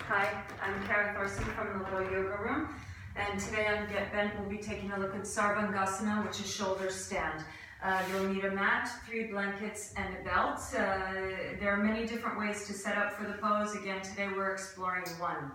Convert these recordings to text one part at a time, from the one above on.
Hi, I'm Thorsen from the Little Yoga Room, and today on Get Bent we'll be taking a look at sarvangasana, which is shoulder stand. You'll need a mat, 3 blankets, and a belt. There are many different ways to set up for the pose. Again, today we're exploring one.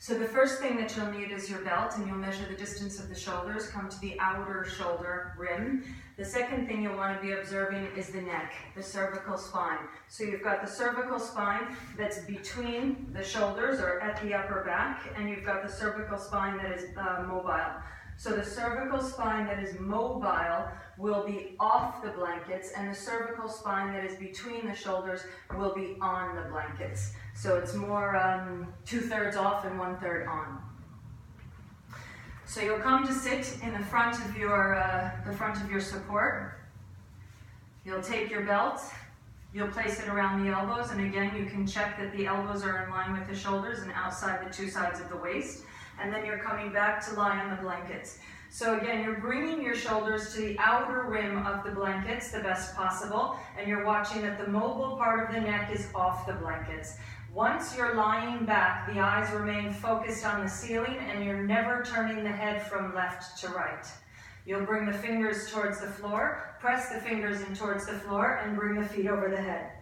So the first thing that you'll need is your belt, and you'll measure the distance of the shoulders, come to the outer shoulder rim. The second thing you'll want to be observing is the neck, the cervical spine. So you've got the cervical spine that's between the shoulders or at the upper back, and you've got the cervical spine that is mobile. So the cervical spine that is mobile will be off the blankets, and the cervical spine that is between the shoulders will be on the blankets. So it's more 2/3 off and 1/3 on. So you'll come to sit in the front of your support. You'll take your belt. You'll place it around the elbows, and again you can check that the elbows are in line with the shoulders and outside the 2 sides of the waist. And then you're coming back to lie on the blankets. So again, you're bringing your shoulders to the outer rim of the blankets the best possible, and you're watching that the mobile part of the neck is off the blankets. Once you're lying back, the eyes remain focused on the ceiling, and you're never turning the head from left to right. You'll bring the fingers towards the floor, press the fingers in towards the floor, and bring the feet over the head.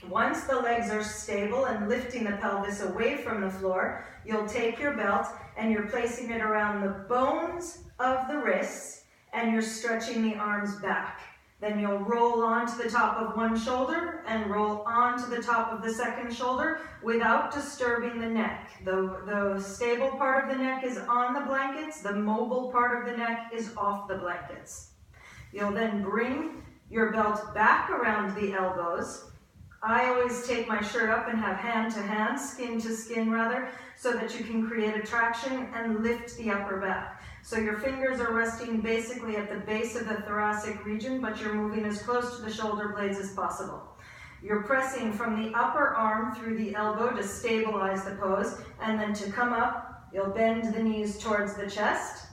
Once the legs are stable and lifting the pelvis away from the floor, you'll take your belt and you're placing it around the bones of the wrists, and you're stretching the arms back. Then you'll roll onto the top of one shoulder and roll onto the top of the second shoulder without disturbing the neck. The stable part of the neck is on the blankets, the mobile part of the neck is off the blankets. You'll then bring your belt back around the elbows. I always take my shirt up and have hand to hand, skin to skin rather, so that you can create a traction and lift the upper back. So your fingers are resting basically at the base of the thoracic region, but you're moving as close to the shoulder blades as possible. You're pressing from the upper arm through the elbow to stabilize the pose, and then to come up, you'll bend the knees towards the chest.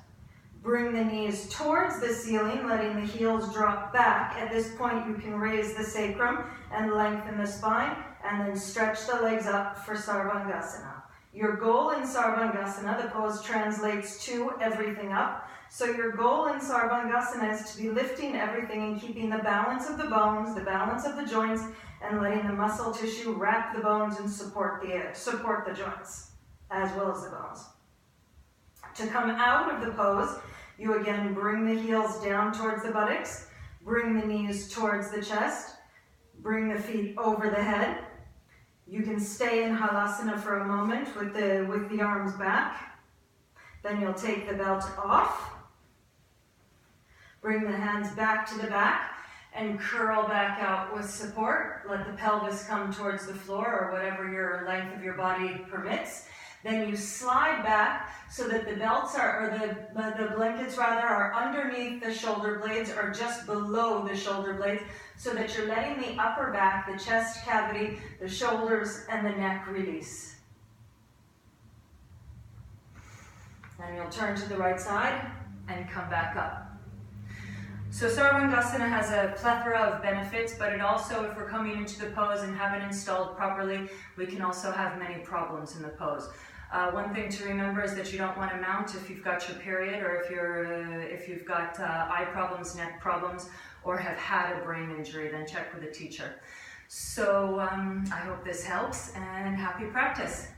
Bring the knees towards the ceiling, letting the heels drop back. At this point, you can raise the sacrum and lengthen the spine, and then stretch the legs up for sarvangasana. Your goal in sarvangasana, the pose translates to everything up. So your goal in sarvangasana is to be lifting everything and keeping the balance of the bones, the balance of the joints, and letting the muscle tissue wrap the bones and support the joints, as well as the bones. To come out of the pose, you again bring the heels down towards the buttocks, bring the knees towards the chest, bring the feet over the head. You can stay in halasana for a moment with the arms back. Then you'll take the belt off, bring the hands back to the back, and curl back out with support. Let the pelvis come towards the floor or whatever your length of your body permits. Then you slide back so that the belts the blankets rather are underneath the shoulder blades or just below the shoulder blades, so that you're letting the upper back, the chest cavity, the shoulders, and the neck release. Then you'll turn to the right side and come back up. So sarvangasana has a plethora of benefits, but it also, if we're coming into the pose and haven't installed properly, we can also have many problems in the pose. One thing to remember is that you don't want to mount if you've got your period, or if you've got eye problems, neck problems, or have had a brain injury. Then check with a teacher. So I hope this helps, and happy practice.